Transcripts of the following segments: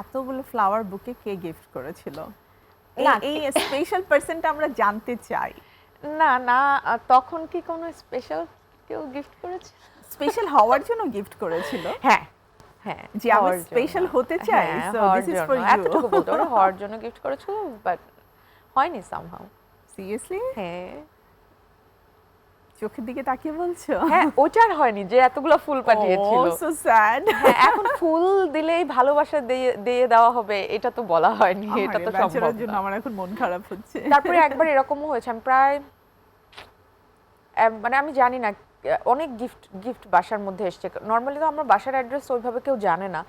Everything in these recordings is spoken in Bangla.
এতগুলো ফ্লাওয়ার বুকে কে গিফট করেছিল? না, এই স্পেশাল পারসনটা আমরা জানতে চাই। না না তখন কি কোনো স্পেশাল কেউ গিফট করেছে? স্পেশাল হওয়ার জন্য গিফট করেছিল। হ্যাঁ হ্যাঁ, যে আমি হওয়ার স্পেশাল জন্য। হতে চাই, হ্যাঁ, সো হওয়ার দিস ইজ জন্য। For you. এতটুকু বলতে পারো, হওয়ার জন্য গিফট করেছিল, বাট হয়নি সামহাউ। সিরিয়াসলি? হ্যাঁ চোখের দিকে তাকিয়ে বলছো? হ্যাঁ, ওটার হয়নি যে এতগুলো ফুল পাঠিয়েছিল। ও সো স্যাড। হ্যাঁ, এখন ফুল দিলেই ভালোবাসা দিয়ে দিয়ে দেওয়া হবে এটা তো বলা হয়নি, এটা তো সম্ভব বেচারার জন্য না। আমার এখন মন খারাপ হচ্ছে। তারপরে একবার এরকমও হয়েছে, আমি প্রায় মানে আমি জানি না, অনেক গিফট গিফট বাসার মধ্যে এসছে। নর্মালি তো আমার বাসার অ্যাড্রেস ওইভাবে কেউ জানে না,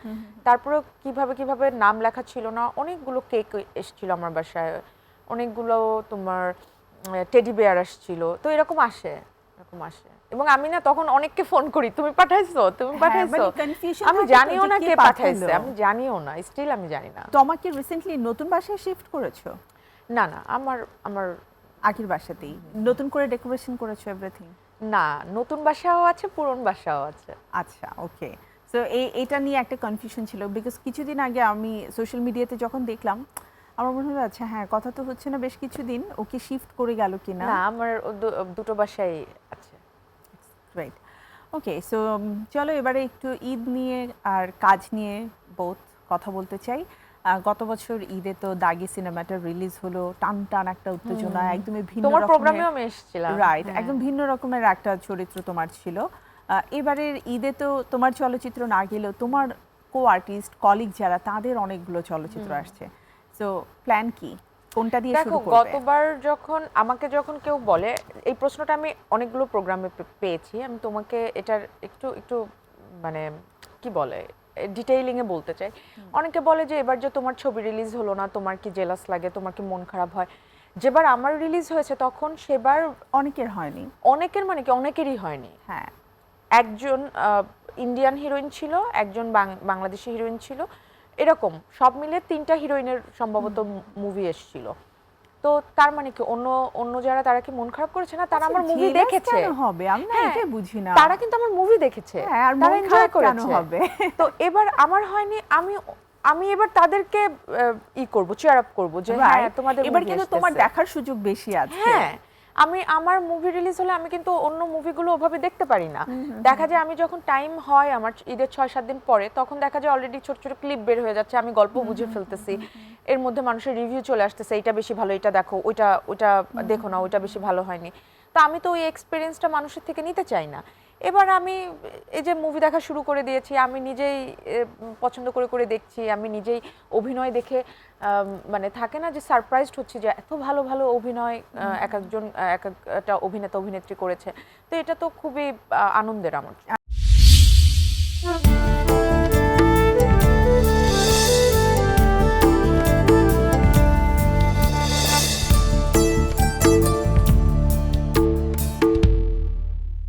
তারপরে কিভাবে কিভাবে নাম লেখা ছিল না, অনেকগুলো কেক এসেছিল আমার বাসায়, অনেকগুলো তোমার টেডি বেয়ার আসছিল, তো এরকম আসে, এরকম আসে। এবং আমি না তখন অনেককে ফোন করি, তুমি পাঠাইছো, তুমি পাঠাইছো, আমি জানিও না কে পাঠাইছে, আমি জানিও না, স্টিল আমি জানি না। তোমাকে রিসেন্টলি নতুন বাসায় শিফট করেছো? না না, আমার আমার আগের বাসাতেই নতুন করে ডেকোরেশন করেছো এভরিথিং? না, নতুন বাসাও আছে, পুরনো বাসাও আছে। আচ্ছা, ওকে। সো এটা নিয়ে একটা কনফিউশন ছিল, বিকজ কিছুদিন আগে আমি সোশ্যাল মিডিয়াতে যখন দেখলাম, আমার মনে হলো আচ্ছা হ্যাঁ, কথা তো হচ্ছে না বেশ কিছুদিন, ওকে শিফট করে গেল কিনা। না, আমার দুটো বাসাই আছে। রাইট, ওকে। সো চলো এবারে একটু ঈদ নিয়ে আর কাজ নিয়ে বোথ কথা বলতে চাই। গত বছর ঈদে তো দাগি সিনেমাটা রিলিজ হলো, টান টান একটা উত্তেজনা, একদমই ভিন্ন তোমার রকমের। প্রোগ্রামেও আমি এসেছিলাম। রাইট, একদম ভিন্ন রকমের একটা চরিত্র তোমার ছিল। এবারের ঈদে তো তোমার চলচ্চিত্র না গেলেও তোমার কো আর্টিস্ট কলিগ যারা, তাদের অনেকগুলো চলচ্চিত্র আসছে। সো প্ল্যান কি, কোনটা দিয়ে শুরু দেখো, করবে? গতবার যখন কেউ বলে, এই প্রশ্নটা আমি অনেকগুলো প্রোগ্রামে পেয়েছি, আমি তোমাকে এটার একটু একটু মানে কি বলে ডিটেইলিং এ বলতে চাই। অনেকে বলে যে এবার যে তোমার ছবি রিলিজ হলো না, তোমার কি জেলাস লাগে, তোমার কি মন খারাপ হয়? যেবার আমার রিলিজ হয়েছে তখন সেবার অনেকের হয়নি। অনেকের মানে কি অনেকেরই হয়নি। হ্যাঁ, একজন ইন্ডিয়ান হিরোইন ছিল, একজন বাংলাদেশি হিরোইন ছিল, এরকম সব মিলে 3টা হিরোইনের সম্ভবত মুভি এসেছিল। তো তার মানে কি অন্য অন্য যারা, তারা কি মন খারাপ করেছে না? তারা আমার মুভি দেখেছে। কেন হবে? আমি না হ্যাঁ, এটাই বুঝি না। তারা কিন্তু আমার মুভি দেখেছে, হ্যাঁ, আর তারা মন এনজয় খারাপ কেন করেছে। হবে? তো এবার আমার হয়নি, আমি আমি এবার তাদেরকে করব, চেয়ার আপ করব যে হ্যাঁ তোমাদের এবার movie কিন্তু আসতেছে। তোমার দেখার সুযোগ বেশি আছে। হ্যাঁ, আমার মুভি রিলিজ হলে আমি কিন্তু অন্য মুভিগুলো ওভাবে দেখতে পারি না। দেখা যায় আমি যখন টাইম হয় আমার ঈদের 6-7 দিন পরে, তখন দেখা যায় অলরেডি ছোট ছোট ক্লিপ বের হয়ে যাচ্ছে, আমি গল্প বুঝে ফেলতেছি, এর মধ্যে মানুষের রিভিউ চলে আসতেছে, এটা বেশি ভালো, এটা দেখো, ওইটা ওইটা দেখো না, ওইটা বেশি ভালো হয়নি। তো আমি তো ওই এক্সপেরিয়েন্সটা মানুষের থেকে নিতে চাই না। এবার আমি এই যে মুভি দেখা শুরু করে দিয়েছি, আমি নিজেই পছন্দ করে করে দেখছি, আমি নিজেই অভিনয় দেখে মানে থাকে না যে সারপ্রাইজড হচ্ছে যে এত ভালো ভালো অভিনয় এক একটা অভিনেতা অভিনেত্রী করেছে। তো এটা তো খুবই আনন্দের আমার।